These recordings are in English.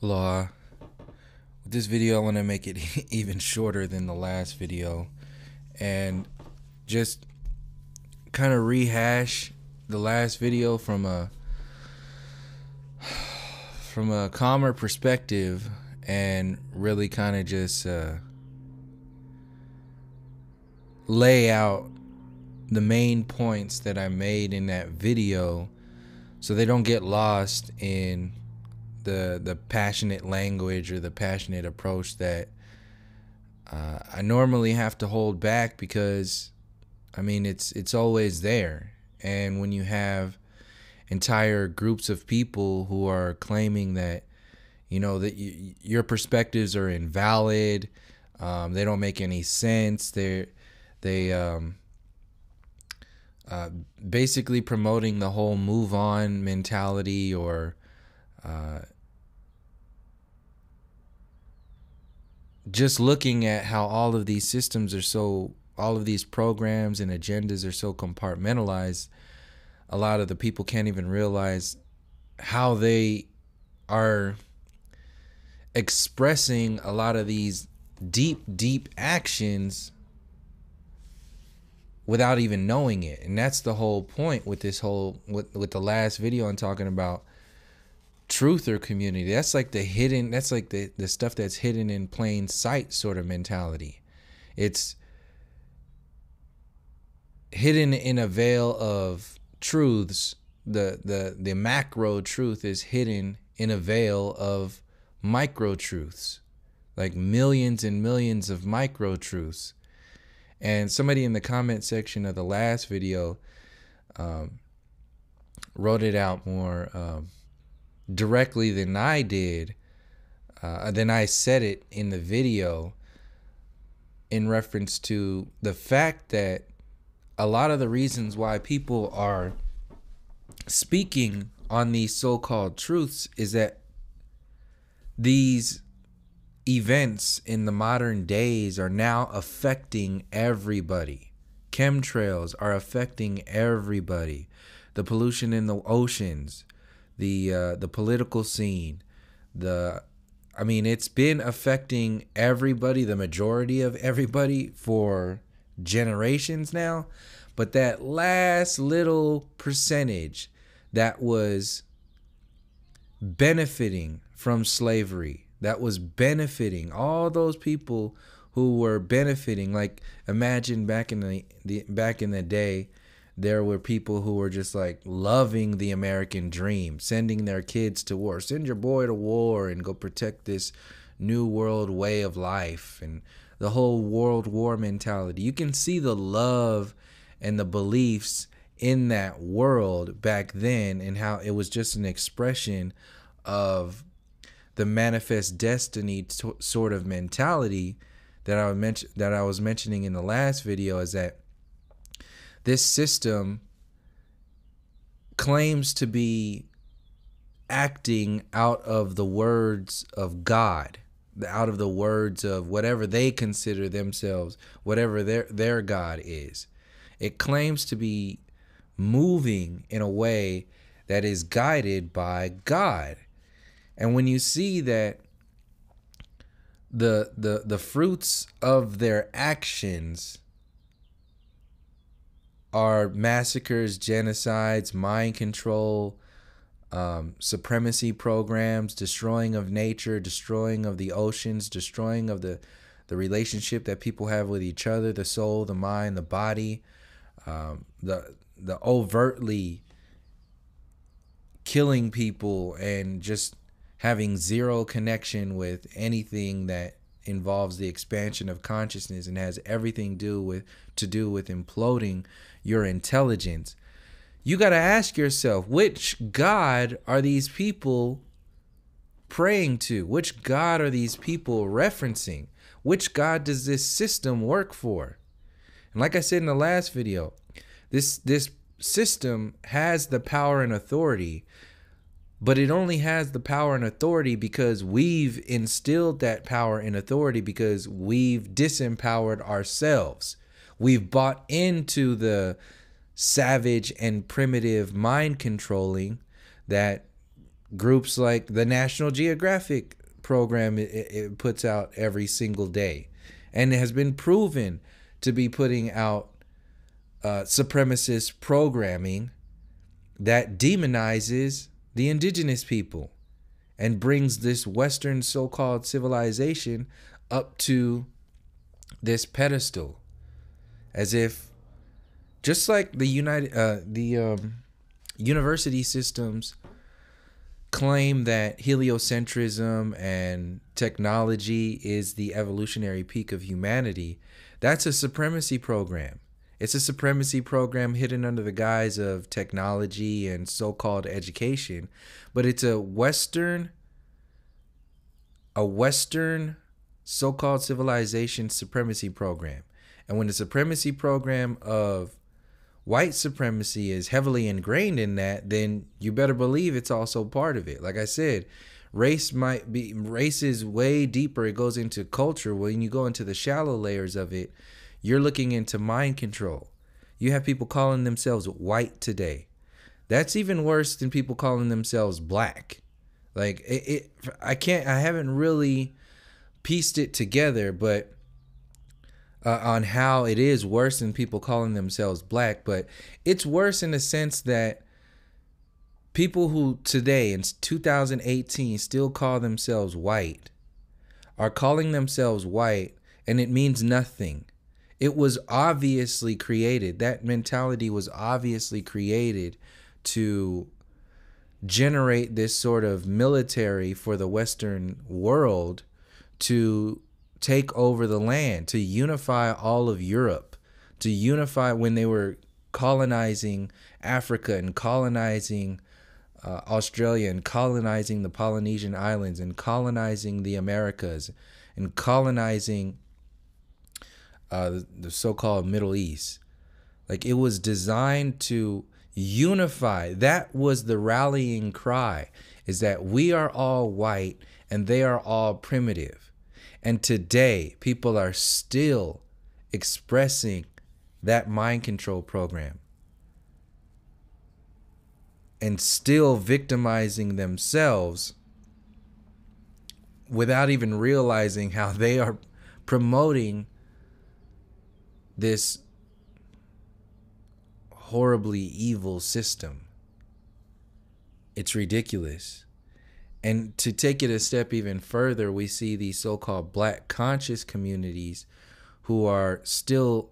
Law. With this video, I want to make it even shorter than the last video and just kind of rehash the last video from a calmer perspective and really kind of just lay out the main points that I made in that video so they don't get lost in the passionate language or the passionate approach that I normally have to hold back, because I mean it's always there. And when you have entire groups of people who are claiming that, you know, that your perspectives are invalid, they don't make any sense, they basically promoting the whole move on mentality, or just looking at how all of these systems are all of these programs and agendas are so compartmentalized. A lot of the people can't even realize how they are expressing a lot of these deep actions without even knowing it. And that's the whole point with this whole, with the last video I'm talking about truther community. That's like the hidden, that's like the stuff that's hidden in plain sight sort of mentality. It's hidden in a veil of truths. The macro truth is hidden in a veil of micro truths, like millions and millions of micro truths. And somebody in the comment section of the last video wrote it out more directly than I did, than I said it in the video, in reference to the fact that a lot of the reasons why people are speaking on these so-called truths is that these events in the modern days are now affecting everybody. Chemtrails are affecting everybody. The pollution in the oceans, the political scene, I mean, it's been affecting everybody, the majority of everybody, for generations now. But that last little percentage that was benefiting from slavery, that was benefiting all those people who were benefiting, like imagine back in the day, there were people who were just like loving the American dream, sending their kids to war. Send your boy to war and go protect this new world way of life, and the whole world war mentality. You can see the love and the beliefs in that world back then, and how it was just an expression of the manifest destiny sort of mentality that I was mentioning in the last video. Is that this system claims to be acting out of the words of God, out of the words of whatever they consider themselves, whatever their God is. It claims to be moving in a way that is guided by God. And when you see that the fruits of their actions are massacres, genocides, mind control, supremacy programs, destroying of nature, destroying of the oceans, destroying of the relationship that people have with each other, the soul, the mind, the body, the overtly killing people and just having zero connection with anything that involves the expansion of consciousness and has everything to do with imploding your intelligence. You got to ask yourself, which God are these people praying to? Which God are these people referencing? Which God does this system work for? And like I said in the last video, this system has the power and authority, but it only has the power and authority because we've instilled that power and authority, because we've disempowered ourselves. We've bought into the savage and primitive mind controlling that Groups like the National Geographic program it puts out every single day, and it has been proven to be putting out supremacist programming that demonizes the indigenous people and brings this Western so-called civilization up to this pedestal, as if, just like the university systems claim that heliocentrism and technology is the evolutionary peak of humanity. That's a supremacy program. It's a supremacy program hidden under the guise of technology and so-called education, but it's a Western so-called civilization supremacy program. And when the supremacy program of white supremacy is heavily ingrained in that, then you better believe it's also part of it. Like I said, race is way deeper. It goes into culture. When you go into the shallow layers of it, you're looking into mind control. You have people calling themselves white today. That's even worse than people calling themselves black. Like I haven't really pieced it together, but on how it is worse than people calling themselves black. But it's worse in the sense that people who today in 2018 still call themselves white are calling themselves white, and it means nothing. It was obviously created. That mentality was obviously created to generate this sort of military for the Western world to take over the land, to unify all of Europe, to unify when they were colonizing Africa and colonizing Australia and colonizing the Polynesian Islands and colonizing the Americas and colonizing the so-called Middle East. Like, it was designed to unify. That was the rallying cry, is that we are all white and they are all primitive. And today, people are still expressing that mind control program and still victimizing themselves without even realizing how they are promoting this horribly evil system. It's ridiculous. And to take it a step even further, we see these so-called black conscious communities who are still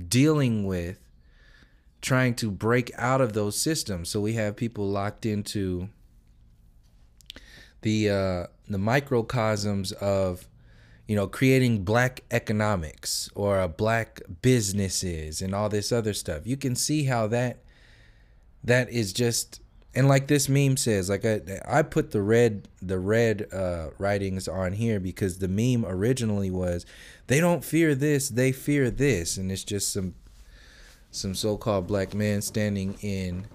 dealing with trying to break out of those systems. So we have people locked into the microcosms of, creating black economics or black businesses and all this other stuff. You can see how that is just. And like this meme says, like I put the red writings on here because the meme originally was, they don't fear this, they fear this. And it's just some so-called black men standing in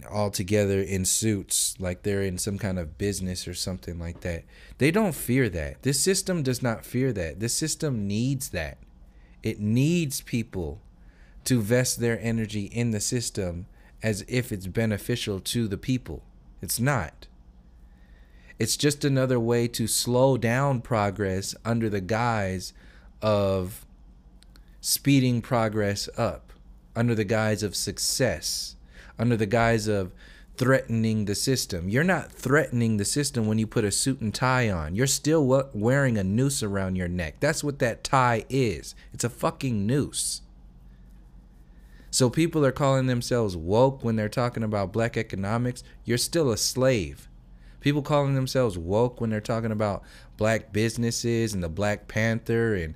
all together in suits, like they're in some kind of business or something like that. They don't fear that. This system does not fear that. This system needs that. It needs people to vest their energy in the system as if it's beneficial to the people. It's not. It's just another way to slow down progress under the guise of speeding progress up, under the guise of success, under the guise of threatening the system. You're not threatening the system when you put a suit and tie on. You're still wearing a noose around your neck. That's what that tie is. It's a fucking noose. So people are calling themselves woke when they're talking about black economics. You're still a slave. People calling themselves woke when they're talking about black businesses and the Black Panther and,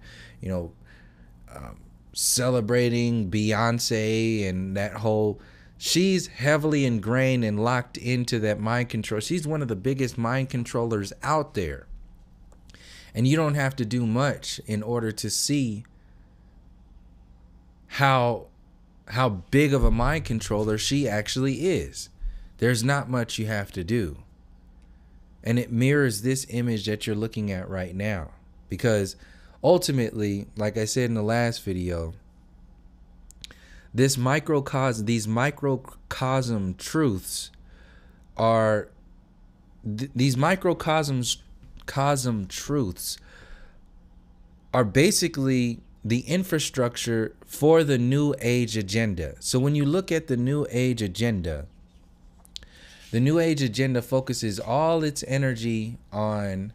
celebrating Beyonce and that whole. She's heavily ingrained and locked into that mind control. She's one of the biggest mind controllers out there. And you don't have to do much in order to see how big of a mind controller she actually is. There's not much you have to do. And it mirrors this image that you're looking at right now. Because ultimately, like I said in the last video, these microcosm truths are these cosm truths are basically the infrastructure for the New Age agenda. So when you look at the New Age agenda focuses all its energy on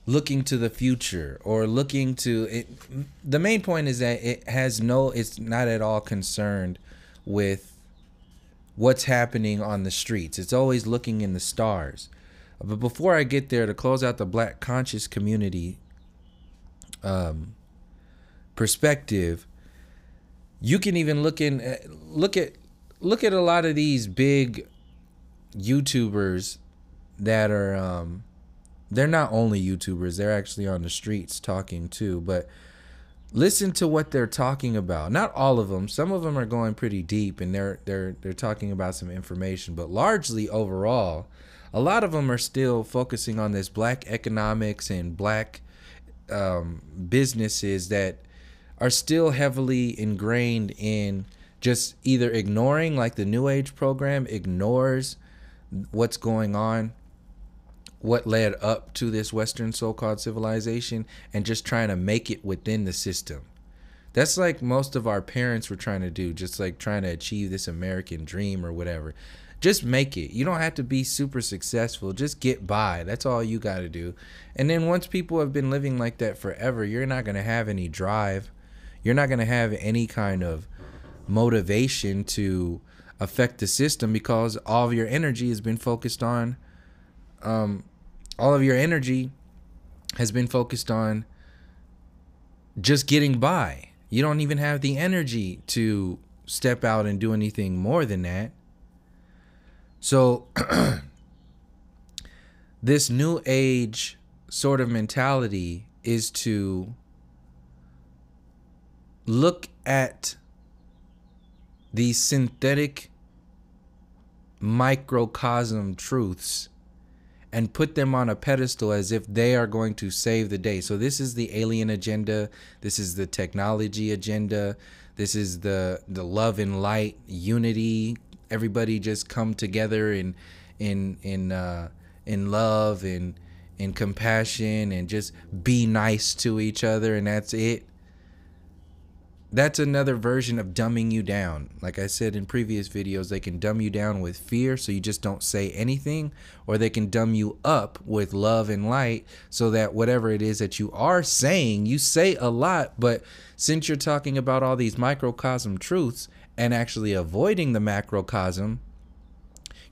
looking to the future, or looking to it. The main point is that it's not at all concerned with what's happening on the streets. It's always looking in the stars. But before I get there, to close out the Black conscious community perspective, you can even look at a lot of these big YouTubers that are they're not only YouTubers, they're actually on the streets talking too, but listen to what they're talking about. Not all of them. Some of them are going pretty deep, and they're talking about some information, but largely overall, a lot of them are still focusing on this black economics and black businesses that are still heavily ingrained in just either ignoring, like the New Age program ignores what's going on, what led up to this Western so-called civilization, and just trying to make it within the system. That's like most of our parents were trying to do, just like trying to achieve this American dream or whatever. Just make it. You don't have to be super successful. Just get by. That's all you got to do. And then once people have been living like that forever, you're not going to have any drive. You're not going to have any kind of motivation to affect the system, because all of your energy has been focused on just getting by. You don't even have the energy to step out and do anything more than that. So this New Age sort of mentality is to look at these synthetic microcosm truths and put them on a pedestal as if they are going to save the day. So this is the alien agenda. This is the technology agenda. This is the love and light unity. Everybody just come together in love and in compassion, and just be nice to each other, and that's it. That's another version of dumbing you down. Like I said in previous videos, they can dumb you down with fear, so you just don't say anything, or they can dumb you up with love and light, so that whatever it is that you are saying, you say a lot, but since you're talking about all these microcosm truths and actually avoiding the macrocosm,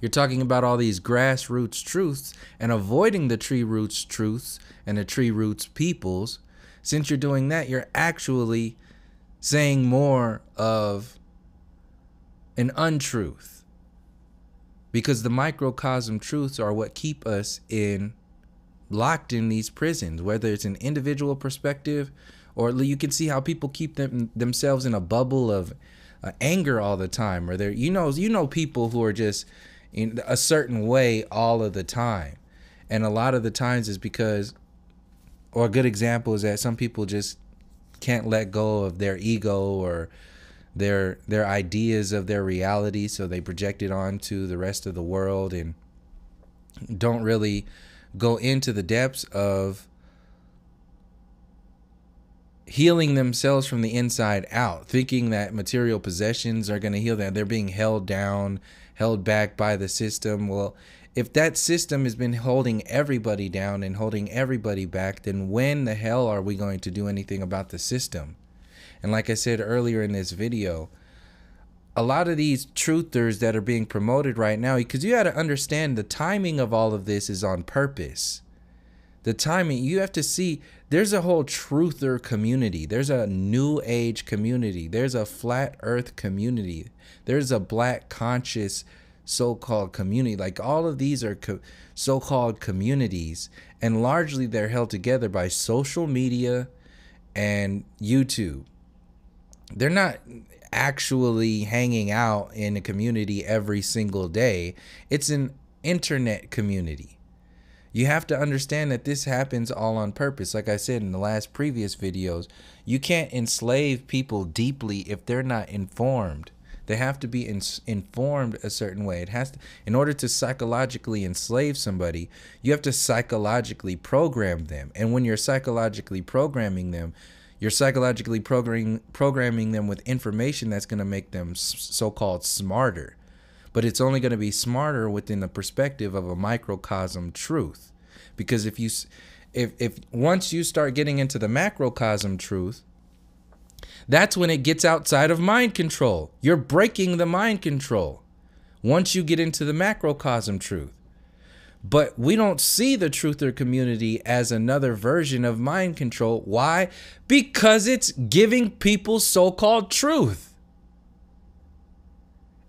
you're talking about all these grassroots truths and avoiding the tree roots truths and the tree roots peoples. Since you're doing that, you're actually saying more of an untruth, because the microcosm truths are what keep us locked in these prisons, whether it's an individual perspective, or you can see how people keep themselves in a bubble of anger all the time, or they're you know people who are just in a certain way all of the time, and a lot of the times is because, or a good example is that some people just can't let go of their ego or their ideas of their reality, so they project it onto the rest of the world and don't really go into the depths of healing themselves from the inside out, thinking that material possessions are going to heal them. They're being held down, held back by the system. Well, if that system has been holding everybody down and holding everybody back, then when the hell are we going to do anything about the system? And like I said earlier in this video, a lot of these truthers that are being promoted right now, because you got to understand the timing of all of this is on purpose. The timing, you have to see, there's a whole truther community. There's a New Age community. There's a flat earth community. There's a black conscious so-called community. Like, all of these are so-called communities, and largely they're held together by social media and YouTube. They're not actually hanging out in a community every single day. It's an internet community. You have to understand that this happens all on purpose. Like I said in the previous videos, you can't enslave people deeply if they're not informed. They have to be informed a certain way. It has to, in order to psychologically enslave somebody, you have to psychologically program them. And when you're psychologically programming them, you're psychologically programming them with information that's going to make them so-called smarter. But it's only going to be smarter within the perspective of a microcosm truth. Because if once you start getting into the macrocosm truth, that's when it gets outside of mind control. You're breaking the mind control once you get into the macrocosm truth. But we don't see the truther community as another version of mind control. Why? Because it's giving people so-called truth.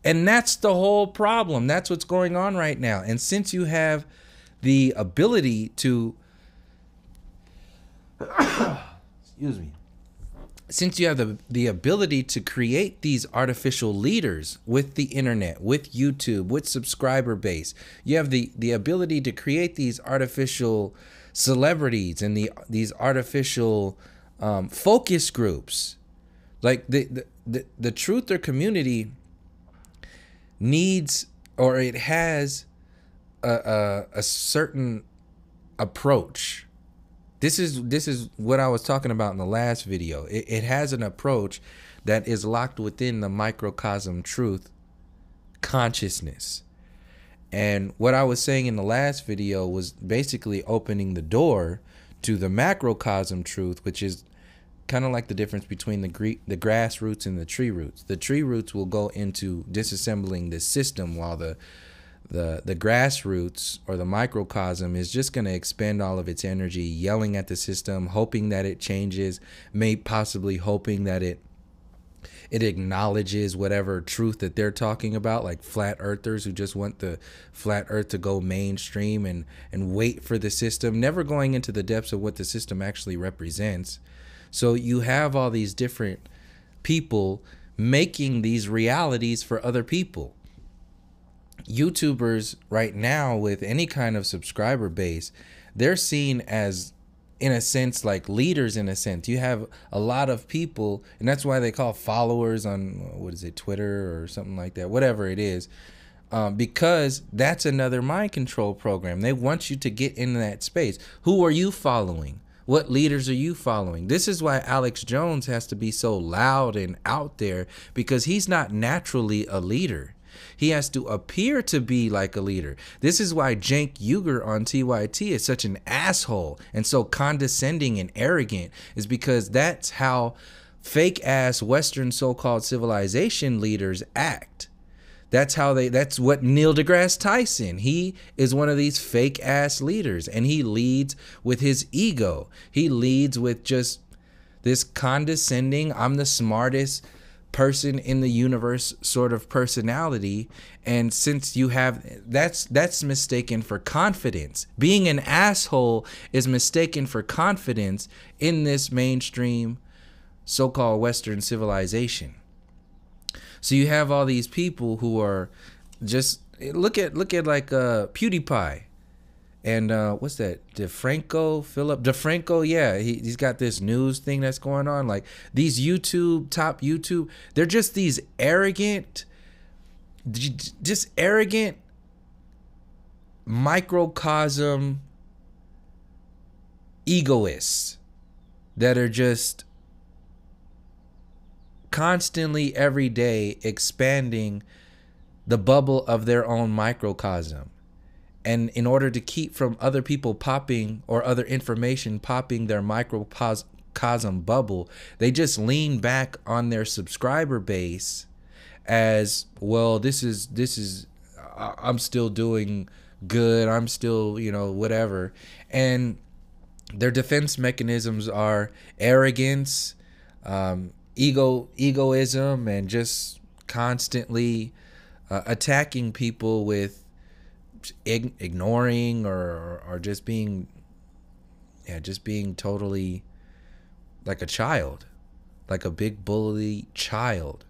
And that's the whole problem. That's what's going on right now. And since you have the ability to excuse me. Since you have the ability to create these artificial leaders with the internet, with YouTube, with subscriber base, you have the ability to create these artificial celebrities and these artificial focus groups. Like the truther community needs, or it has a certain approach. This is what I was talking about in the last video. It has an approach that is locked within the microcosm truth consciousness. And what I was saying in the last video was basically opening the door to the macrocosm truth, which is kind of like the difference between the grassroots and the tree roots. The tree roots will go into disassembling the system, while the grassroots or the microcosm is just going to expend all of its energy yelling at the system, hoping that it changes, possibly hoping that it acknowledges whatever truth that they're talking about, like flat earthers who just want the flat earth to go mainstream and wait for the system, never going into the depths of what the system actually represents. So you have all these different people making these realities for other people. YouTubers right now with any kind of subscriber base, they're seen as, in a sense, like leaders. In a sense, you have a lot of people, and that's why they call followers on, what is it, Twitter or something like that, whatever it is, because that's another mind control program. They want you to get into that space. Who are you following? What leaders are you following? This is why Alex Jones has to be so loud and out there, because he's not naturally a leader. He has to appear to be like a leader. This is why Cenk Uygur on TYT is such an asshole and so condescending and arrogant, is because that's how fake ass Western so-called civilization leaders act. That's what Neil deGrasse Tyson, he is one of these fake ass leaders, and he leads with his ego. He leads with just this condescending, I'm the smartest person in the universe sort of personality. And since you have that's mistaken for confidence. Being an asshole is mistaken for confidence in this mainstream so-called Western civilization. So you have all these people who are just look at like PewDiePie and what's that, Philip DeFranco. Yeah, he's got this news thing that's going on. Like these top YouTube, they're just these arrogant microcosm egoists that are just constantly every day expanding the bubble of their own microcosm. And in order to keep from other people popping, or other information popping their microcosm bubble, they just lean back on their subscriber base as, well, this is I'm still doing good, I'm still, whatever. And their defense mechanisms are arrogance, egoism, and just constantly attacking people with ignoring or just being totally like a child, like a big bully child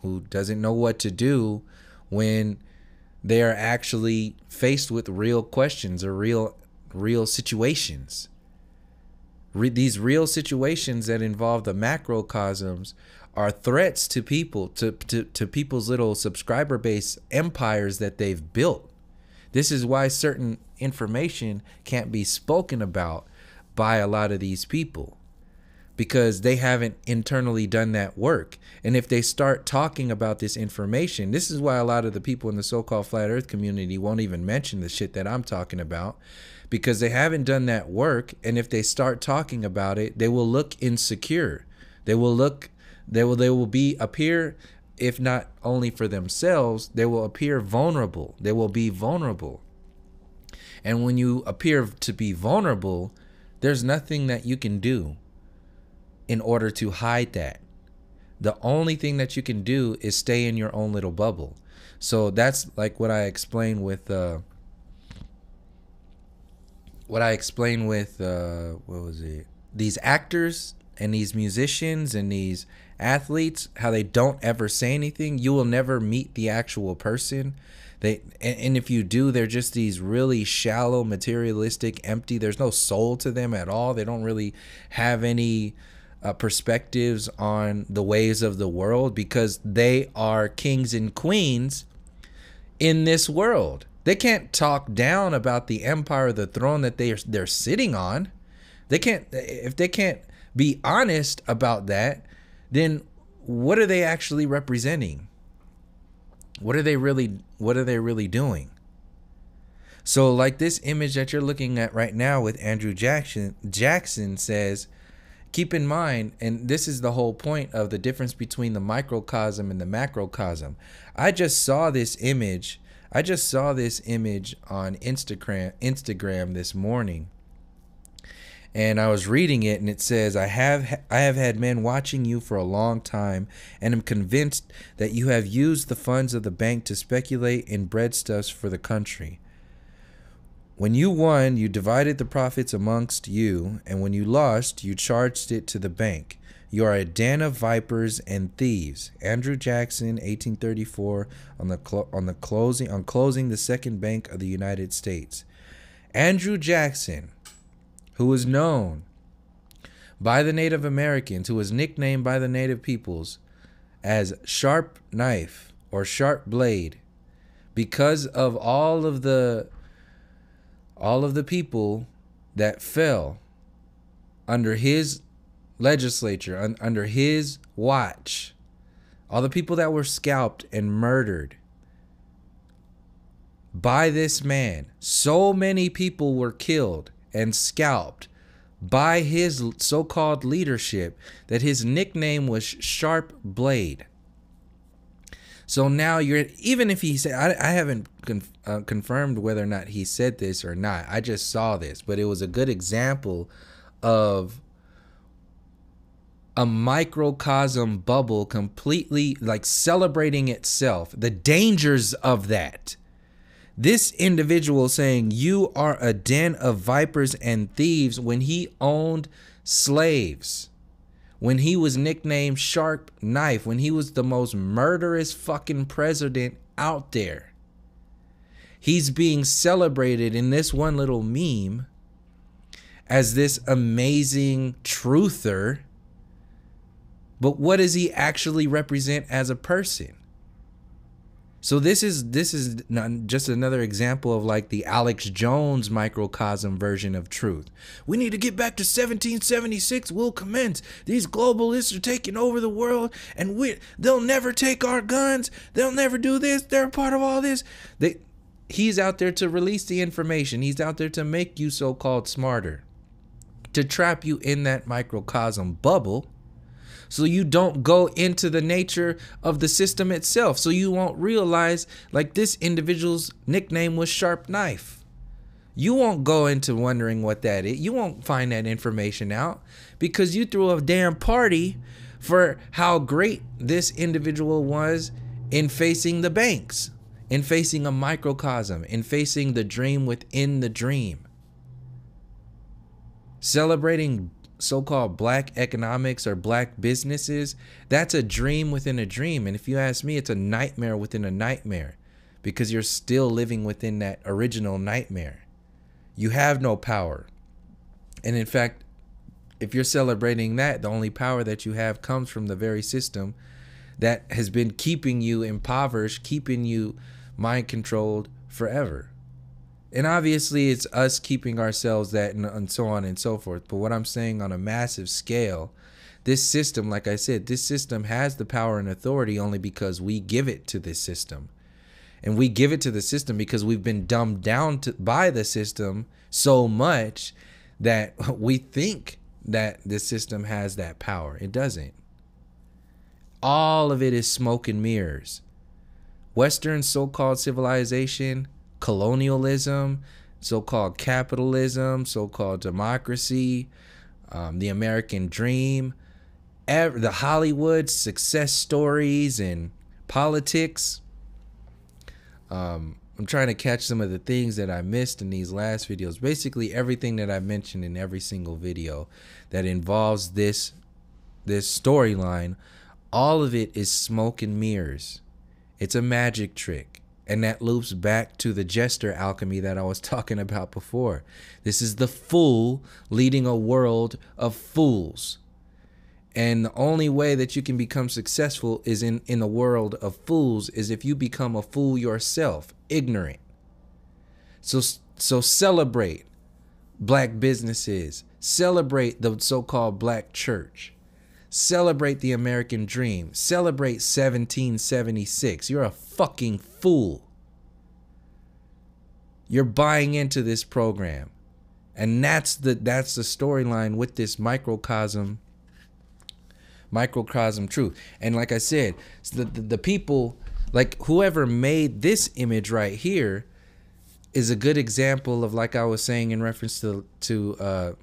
who doesn't know what to do when they are actually faced with real questions or real situations. These real situations that involve the macrocosms are threats to people, to people's little subscriber base empires that they've built. This is why certain information can't be spoken about by a lot of these people, because they haven't internally done that work. And if they start talking about this information, this is why a lot of the people in the so-called flat earth community won't even mention the shit that I'm talking about, because they haven't done that work. And if they start talking about it, they will look insecure. They will appear, if not only for themselves, they will appear vulnerable. They will be vulnerable. And when you appear to be vulnerable, there's nothing that you can do in order to hide that. The only thing that you can do is stay in your own little bubble. So that's like what I explained with what was it? These actors and these musicians and these athletes, how they don't ever say anything. You will never meet the actual person. And if you do, they're just these really shallow, materialistic, empty. There's no soul to them at all. They don't really have any perspectives on the ways of the world, because they are kings and queens in this world. They can't talk down about the empire, the throne that they're sitting on. They can't. If they can't be honest about that, then what are they actually representing? What are they really doing? So like this image that you're looking at right now with Andrew Jackson says, keep in mind, and this is the whole point of the difference between the microcosm and the macrocosm. I just saw this image on Instagram this morning. And I was reading it, and it says, I have had men watching you for a long time, and am convinced that you have used the funds of the bank to speculate in breadstuffs for the country. When you won, you divided the profits amongst you, and when you lost, you charged it to the bank. You are a den of vipers and thieves. Andrew Jackson, 1834, on closing the second bank of the United States. Andrew Jackson, who was known by the Native Americans, who was nicknamed by the Native peoples as Sharp Knife or Sharp Blade, because of all of the people that fell under his legislature, under his watch, all the people that were scalped and murdered by this man. So many people were killed and scalped by his so-called leadership that his nickname was Sharp Blade. So now even if he said, I haven't confirmed whether or not he said this or not. I just saw this, but it was a good example of a microcosm bubble completely like celebrating itself, the dangers of that. This individual saying you are a den of vipers and thieves when he owned slaves, when he was nicknamed Sharp Knife, when he was the most murderous fucking president out there. He's being celebrated in this one little meme as this amazing truther. But what does he actually represent as a person? So this is not just another example of like the Alex Jones microcosm version of truth. We need to get back to 1776. We'll commence. These globalists are taking over the world, and they'll never take our guns. They'll never do this. They're a part of all this. He's out there to release the information. He's out there to make you so-called smarter, to trap you in that microcosm bubble, so you don't go into the nature of the system itself. So you won't realize, like, this individual's nickname was Sharp Knife. You won't go into wondering what that is. You won't find that information out because you threw a damn party for how great this individual was in facing the banks, in facing a microcosm, in facing the dream within the dream. Celebrating so-called black economics or black businesses, that's a dream within a dream. And if you ask me, it's a nightmare within a nightmare, because you're still living within that original nightmare. You have no power. And in fact, If you're celebrating that, the only power that you have comes from the very system that has been keeping you impoverished, keeping you mind controlled forever. And obviously it's us keeping ourselves that, and so on and so forth. But what I'm saying on a massive scale, this system, like I said, this system has the power and authority only because we give it to this system. And we give it to the system because we've been dumbed down by the system so much that we think that the system has that power. It doesn't. All of it is smoke and mirrors. Western so-called civilization, colonialism, so-called capitalism, so-called democracy, the American dream, the Hollywood success stories and politics. I'm trying to catch some of the things that I missed in these last videos. Basically everything that I mentioned in every single video that involves this storyline, all of it is smoke and mirrors. It's a magic trick. And that loops back to the jester alchemy that I was talking about before. This is the fool leading a world of fools. And the only way that you can become successful is in the world of fools is if you become a fool yourself, ignorant. So celebrate black businesses. Celebrate the so-called black church. Celebrate the American dream. Celebrate 1776. You're a fucking fool. You're buying into this program. And that's the storyline with this microcosm truth. And like I said, the people, like whoever made this image right here is a good example of, like I was saying in reference to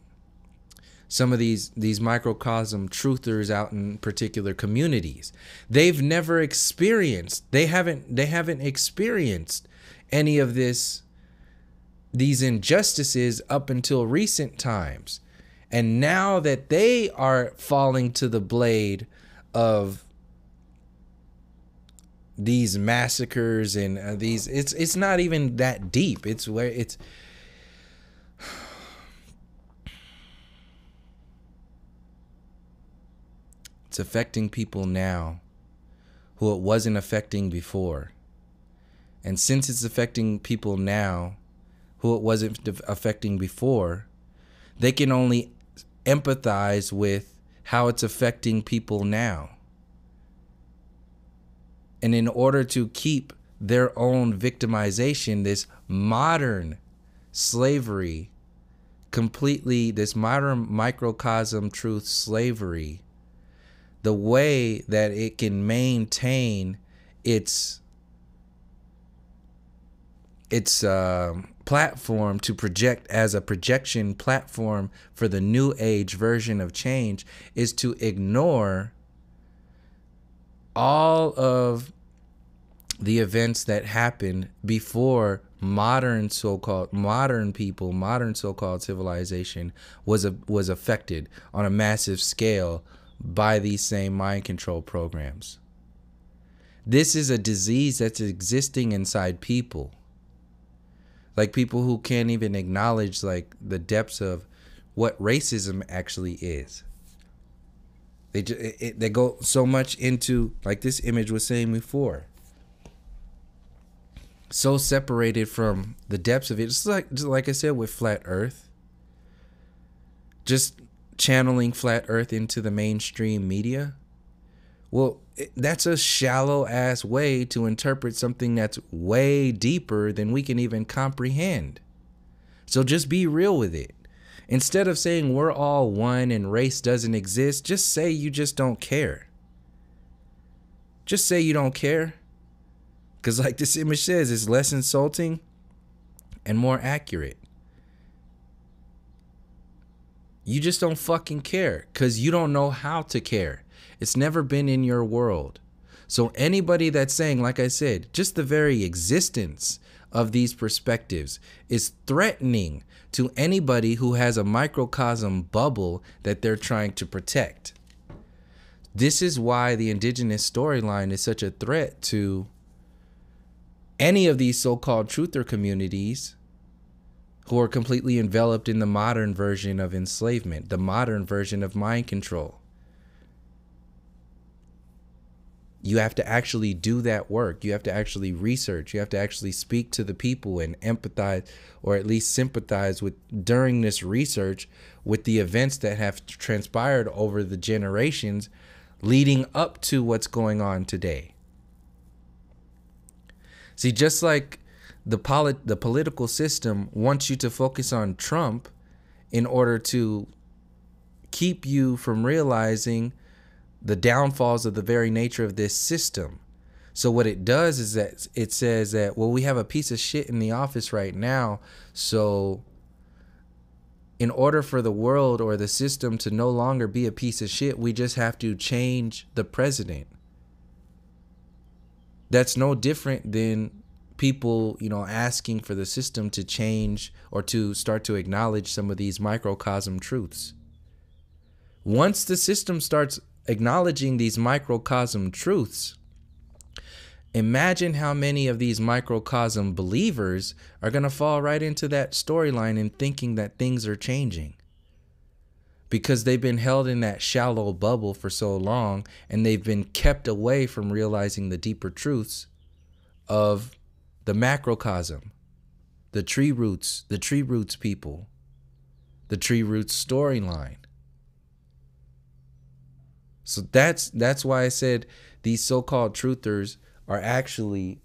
some of these microcosm truthers out in particular communities. They've never experienced, they haven't experienced any of these injustices up until recent times. And now that they are falling to the blade of these massacres and these, it's not even that deep. It's where it's affecting people now who it wasn't affecting before. And since it's affecting people now who it wasn't affecting before, they can only empathize with how it's affecting people now. And in order to keep their own victimization, this modern slavery, completely this modern microcosm truth slavery, the way that it can maintain its platform to project as a projection platform for the new age version of change is to ignore all of the events that happened before modern so-called civilization was affected on a massive scale by these same mind control programs. This is a disease that's existing inside people. Like people who can't even acknowledge like the depths of what racism actually is. They go so much into, like this image was saying before, so separated from the depths of it. Just like I said with flat earth, just channeling flat earth into the mainstream media. Well, that's a shallow ass way to interpret something that's way deeper than we can even comprehend. So just be real with it. Instead of saying we're all one and race doesn't exist, just say you just don't care. Just say you don't care. Because like this image says, it's less insulting and more accurate. You just don't fucking care because you don't know how to care. It's never been in your world. So anybody that's saying, like I said, just the very existence of these perspectives is threatening to anybody who has a microcosm bubble that they're trying to protect. This is why the indigenous storyline is such a threat to any of these so-called truther communities who are completely enveloped in the modern version of enslavement, the modern version of mind control. You have to actually do that work. You have to actually research. You have to actually speak to the people and empathize, or at least sympathize with, during this research, with the events that have transpired over the generations leading up to what's going on today. See, just like the political system wants you to focus on Trump in order to keep you from realizing the downfalls of the very nature of this system. So what it does is that it says that, well, we have a piece of shit in the office right now, so in order for the world or the system to no longer be a piece of shit, we just have to change the president. That's no different than people, asking for the system to change or to start to acknowledge some of these microcosm truths. Once the system starts acknowledging these microcosm truths, imagine how many of these microcosm believers are going to fall right into that storyline and thinking that things are changing, because they've been held in that shallow bubble for so long, and they've been kept away from realizing the deeper truths of the macrocosm, the tree roots people, the tree roots storyline. So that's why I said these so-called truthers are actually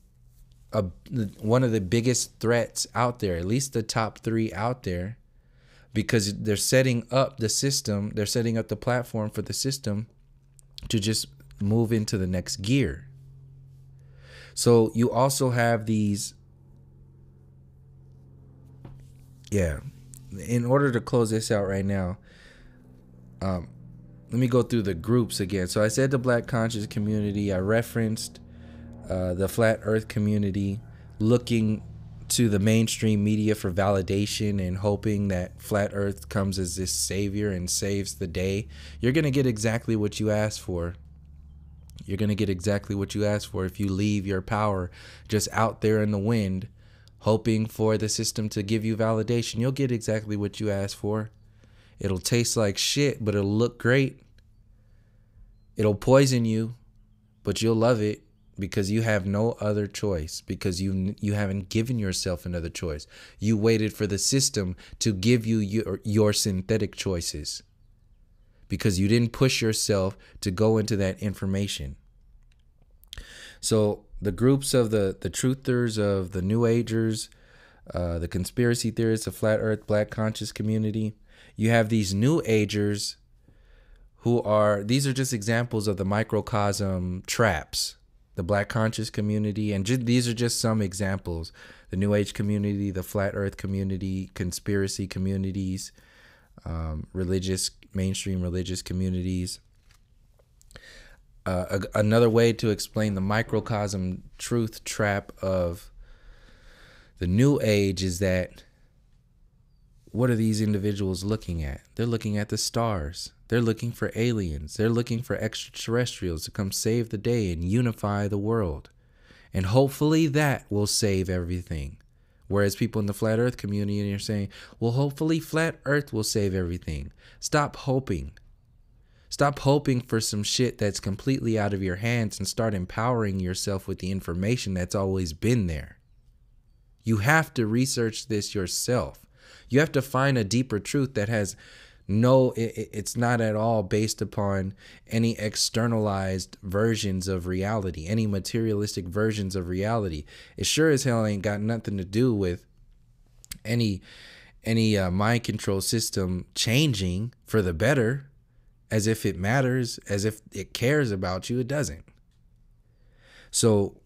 one of the biggest threats out there, at least the top 3 out there, because they're setting up the system, they're setting up the platform for the system to just move into the next gear. So you also have these, in order to close this out right now, let me go through the groups again. So I said the Black conscious community. I referenced the flat earth community, looking to the mainstream media for validation and hoping that flat earth comes as this savior and saves the day. You're going to get exactly what you asked for. You're going to get exactly what you asked for if you leave your power just out there in the wind, hoping for the system to give you validation. You'll get exactly what you asked for. It'll taste like shit, but it'll look great. It'll poison you, but you'll love it because you have no other choice, because you haven't given yourself another choice. You waited for the system to give you your synthetic choices because you didn't push yourself to go into that information. So the groups of the truthers, of the New Agers, the conspiracy theorists, the flat earth, Black conscious community, you have these New Agers these are just examples of the microcosm traps, the Black conscious community, and these are just some examples. The New Age community, the flat earth community, conspiracy communities, mainstream religious communities. Another way to explain the microcosm truth trap of the New Age is that, what are these individuals looking at? They're looking at the stars. They're looking for aliens. They're looking for extraterrestrials to come save the day and unify the world. And hopefully that will save everything. Whereas people in the flat earth community are saying, well, hopefully flat earth will save everything. Stop hoping. Stop hoping for some shit that's completely out of your hands and start empowering yourself with the information that's always been there. You have to research this yourself. You have to find a deeper truth that has it's not at all based upon any externalized versions of reality, any materialistic versions of reality. It sure as hell ain't got nothing to do with any mind control system changing for the better, as if it matters, as if it cares about you. It doesn't. So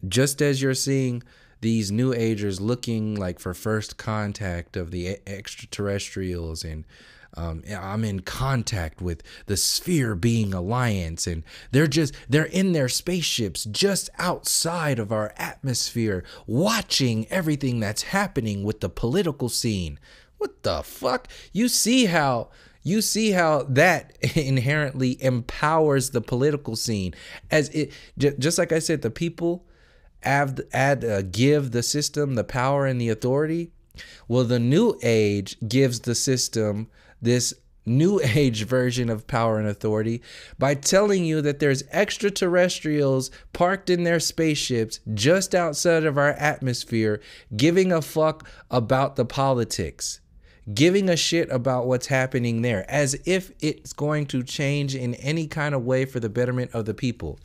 just as you're seeing these New Agers looking like for first contact of the extraterrestrials, and I'm in contact with the Sphere Being Alliance, and they're in their spaceships just outside of our atmosphere watching everything that's happening with the political scene. What the fuck? You see how that inherently empowers the political scene, as it just like I said, the people give the system the power and the authority. Well, the new age gives the system this new age version of power and authority by telling you that there's extraterrestrials parked in their spaceships just outside of our atmosphere, giving a fuck about the politics, giving a shit about what's happening there, as if it's going to change in any kind of way for the betterment of the people.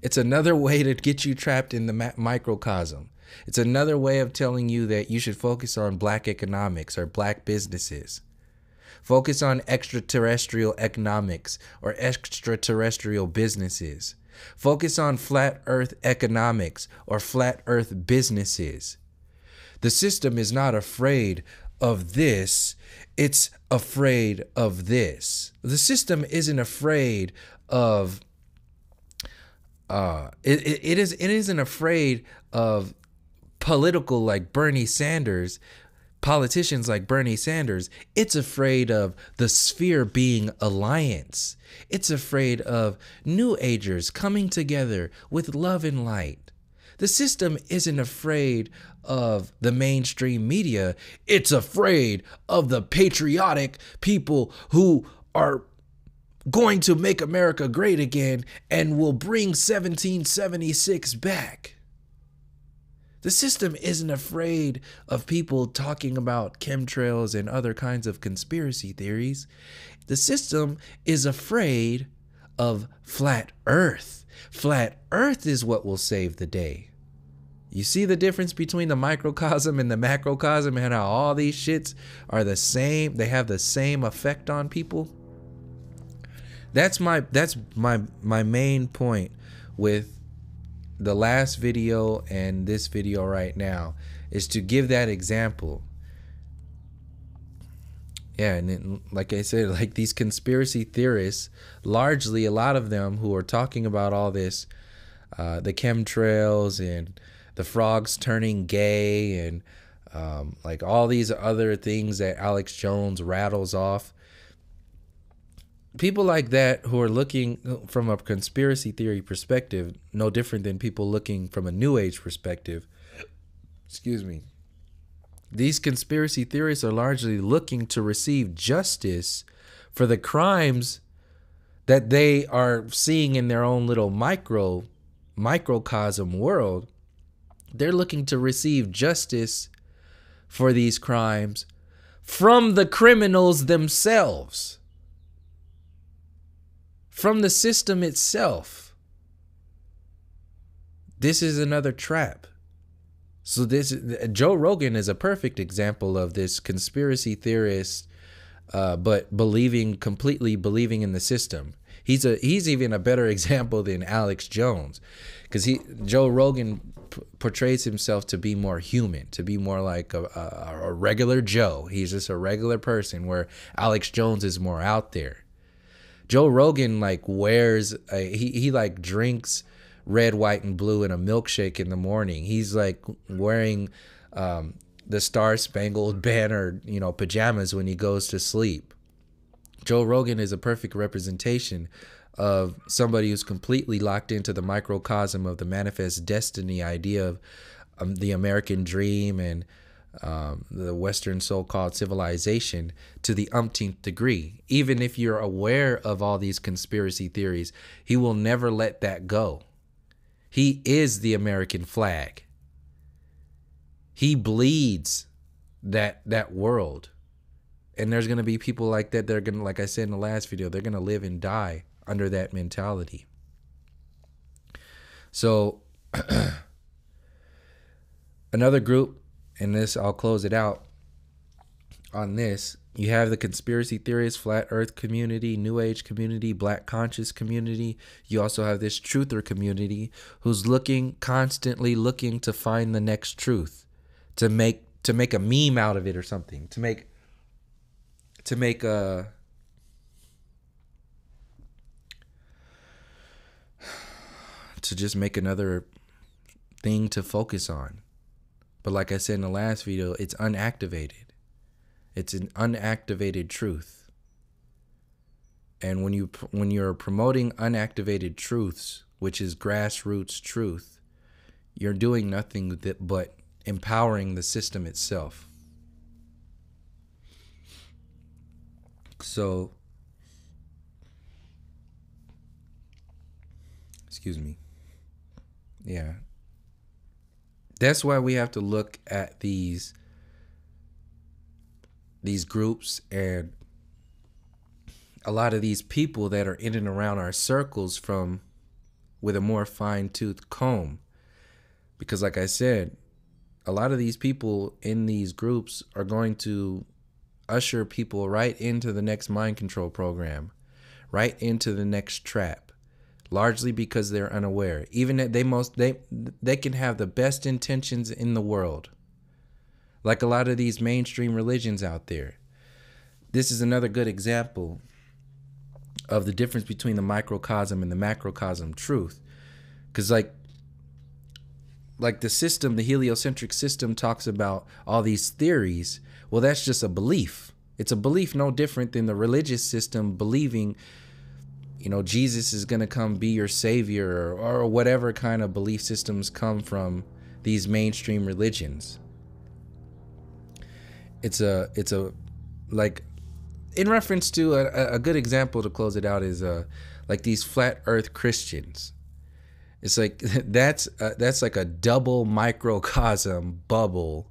It's another way to get you trapped in the microcosm. It's another way of telling you that you should focus on black economics or black businesses. Focus on extraterrestrial economics or extraterrestrial businesses. Focus on flat earth economics or flat earth businesses. The system is not afraid of this. It's afraid of this. The system isn't afraid of it isn't afraid of political like Bernie Sanders, politicians like Bernie Sanders. It's afraid of the sphere being alliance. It's afraid of new agers coming together with love and light. The system isn't afraid of the mainstream media. It's afraid of the patriotic people who are going to make America great again and will bring 1776 back. The system isn't afraid of people talking about chemtrails and other kinds of conspiracy theories. The system is afraid of flat earth. Flat earth is what will save the day. You see the difference between the microcosm and the macrocosm and how all these shits are the same? They have the same effect on people. That's my main point with the last video and this video right now, is to give that example. Yeah, and it, like I said, like these conspiracy theorists, largely a lot of them who are talking about all this, the chemtrails and the frogs turning gay and like all these other things that Alex Jones rattles off. People like that who are looking from a conspiracy theory perspective, no different than people looking from a new age perspective. Excuse me. These conspiracy theorists are largely looking to receive justice for the crimes that they are seeing in their own little microcosm world. They're looking to receive justice for these crimes from the criminals themselves, from the system itself. This is another trap. So Joe Rogan is a perfect example of this conspiracy theorist, but completely believing in the system. He's even a better example than Alex Jones, because Joe Rogan portrays himself to be more human, to be more like a regular Joe. He's just a regular person, where Alex Jones is more out there. Joe Rogan like wears he like drinks red, white, and blue in a milkshake in the morning. He's like wearing the Star Spangled Banner, pajamas when he goes to sleep. Joe Rogan is a perfect representation of somebody who's completely locked into the microcosm of the manifest destiny idea of the American dream and the Western so-called civilization to the umpteenth degree. Even if you're aware of all these conspiracy theories, he will never let that go. He is the American flag. He bleeds that world. And there's going to be people like that. They're going to, like I said in the last video, they're going to live and die under that mentality. So another group, and this, I'll close it out on this. You have the conspiracy theorists, flat earth community, new age community, black conscious community. You also have this truther community who's constantly looking to find the next truth, to make a meme out of it or something, to just make another thing to focus on. But like I said in the last video, it's unactivated. It's an unactivated truth. And when you're promoting unactivated truths, which is grassroots truth, you're doing nothing but empowering the system itself. So, excuse me. Yeah. That's why we have to look at these groups and a lot of these people that are in and around our circles from with a more fine-tooth comb. Because like I said, a lot of these people in these groups are going to usher people right into the next mind control program, right into the next trap, largely because they're unaware. Even that they can have the best intentions in the world, like a lot of these mainstream religions out there. This is another good example of the difference between the microcosm and the macrocosm truth. Because like the system, the heliocentric system talks about all these theories. Well, that's just a belief. It's a belief no different than the religious system believing, Jesus is going to come be your savior, or whatever kind of belief systems come from these mainstream religions. It's a like, in reference to a good example to close it out is like these flat earth Christians. It's like that's like a double microcosm bubble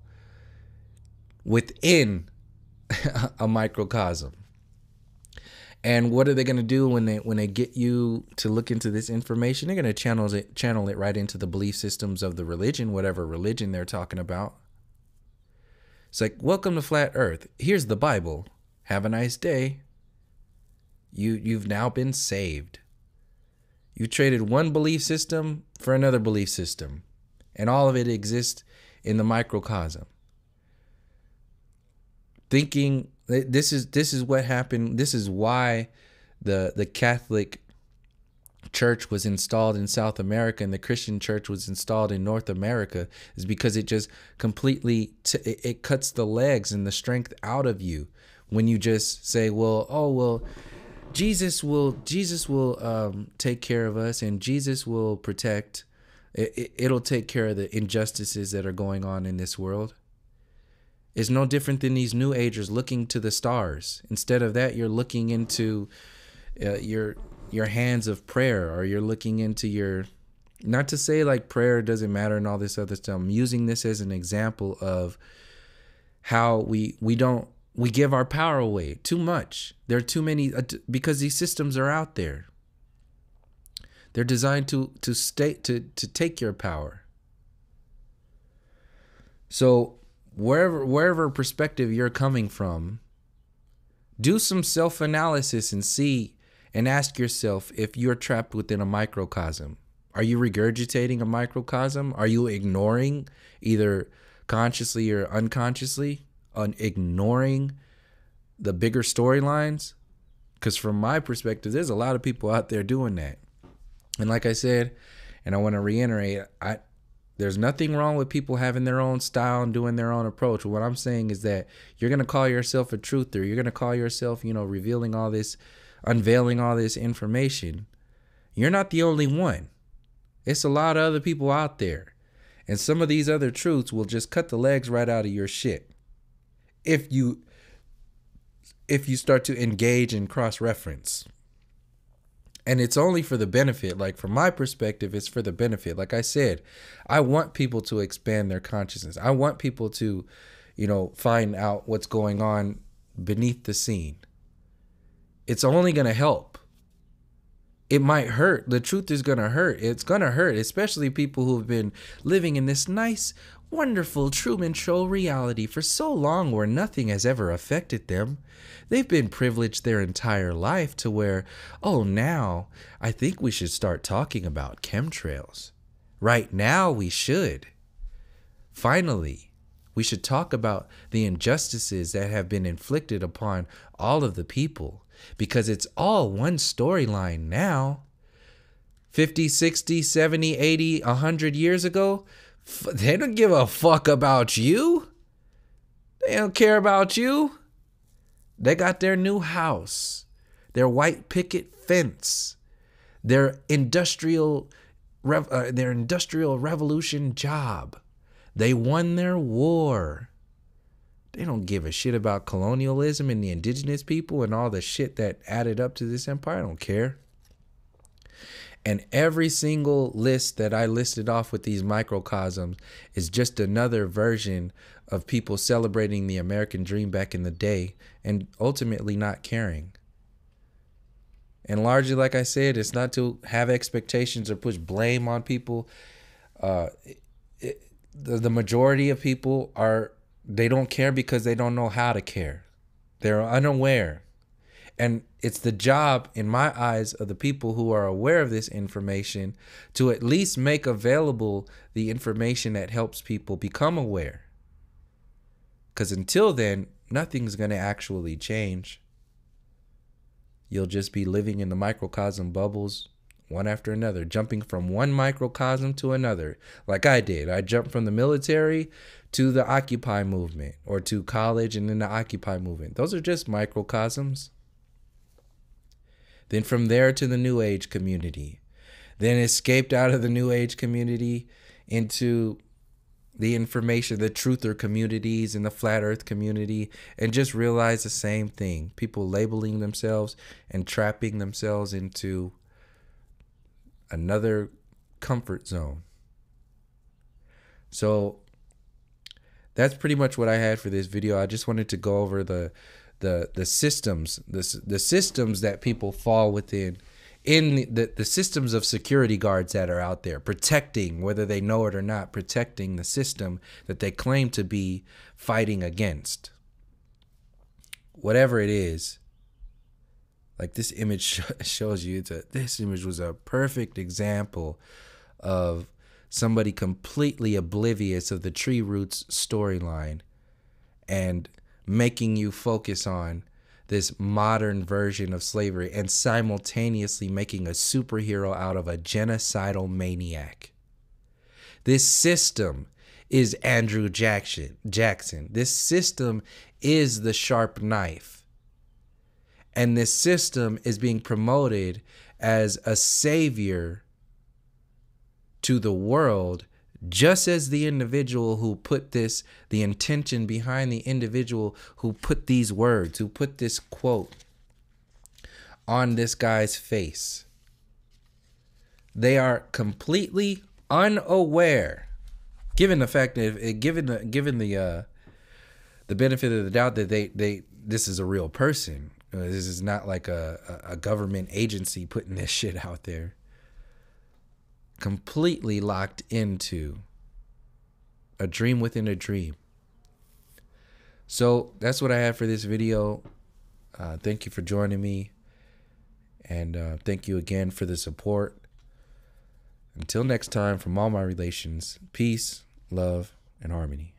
within a microcosm. And what are they going to do when they get you to look into this information? They're going to channel it right into the belief systems of the religion, whatever religion they're talking about. It's like, welcome to flat earth. Here's the Bible. Have a nice day. You've now been saved. You traded one belief system for another belief system, and all of it exists in the microcosm. Thinking this is what happened. This is why the Catholic Church was installed in South America and the Christian Church was installed in North America, is because it just completely it cuts the legs and the strength out of you when you just say, Jesus will take care of us, and Jesus will protect. It'll take care of the injustices that are going on in this world. It's no different than these New Agers looking to the stars. Instead of that, you're looking into your hands of prayer, or you're looking into your, not to say like prayer doesn't matter and all this other stuff. I'm using this as an example of how we give our power away too much. There are too many, because these systems are out there. They're designed to take your power. So wherever perspective you're coming from, do some self-analysis and see and ask yourself if you're trapped within a microcosm. Are you regurgitating a microcosm? Are you ignoring, either consciously or unconsciously, ignoring the bigger storylines? Because from my perspective, there's a lot of people out there doing that. And like I said, and I want to reiterate, there's nothing wrong with people having their own style and doing their own approach. What I'm saying is that you're going to call yourself a truther. You're going to call yourself, revealing all this, unveiling all this information. You're not the only one. It's a lot of other people out there. And some of these other truths will just cut the legs right out of your shit if you start to engage and cross-reference. And it's only for the benefit. Like, from my perspective, it's for the benefit. Like I said, I want people to expand their consciousness. I want people to, find out what's going on beneath the scene. It's only going to help. It might hurt. The truth is going to hurt. It's going to hurt, especially people who have been living in this nice, wonderful Truman Show reality for so long where nothing has ever affected them. They've been privileged their entire life to where, now I think we should start talking about chemtrails. Right now we should. Finally, we should talk about the injustices that have been inflicted upon all of the people, because it's all one storyline now. 50, 60, 70, 80, 100 years ago, they don't give a fuck about you. They don't care about you. They got their new house, their white picket fence, their industrial revolution job. They won their war. They don't give a shit about colonialism and the indigenous people and all the shit that added up to this empire. I don't care. And every single list that I listed off with these microcosms is just another version of people celebrating the American dream back in the day and ultimately not caring. And largely, like I said, it's not to have expectations or push blame on people. The majority of people they don't care because they don't know how to care. They're unaware. And it's the job, in my eyes, of the people who are aware of this information to at least make available the information that helps people become aware. Because until then, nothing's going to actually change. You'll just be living in the microcosm bubbles, one after another, jumping from one microcosm to another, like I did. I jumped from the military to the Occupy movement, or to college and then the Occupy movement. Those are just microcosms. Then from there to the New Age community. Then escaped out of the New Age community into the information, the truther communities and the flat earth community, and just realized the same thing. People labeling themselves and trapping themselves into another comfort zone. So that's pretty much what I had for this video. I just wanted to go over the systems, the systems that people fall within, in the systems of security guards that are out there protecting, whether they know it or not, protecting the system that they claim to be fighting against. Whatever it is, like this image shows you, this image was a perfect example of somebody completely oblivious of the tree roots storyline and making you focus on this modern version of slavery and simultaneously making a superhero out of a genocidal maniac. This system is Andrew Jackson. This system is the sharp knife. And this system is being promoted as a savior to the world, just as the individual who put this, the intention behind the individual who put these words, who put this quote on this guy's face. They are completely unaware, given the fact that, given the benefit of the doubt that this is a real person. This is not like a government agency putting this shit out there. Completely locked into a dream within a dream. So that's what I have for this video. Thank you for joining me, and thank you again for the support. Until next time, from all my relations, peace, love, and harmony.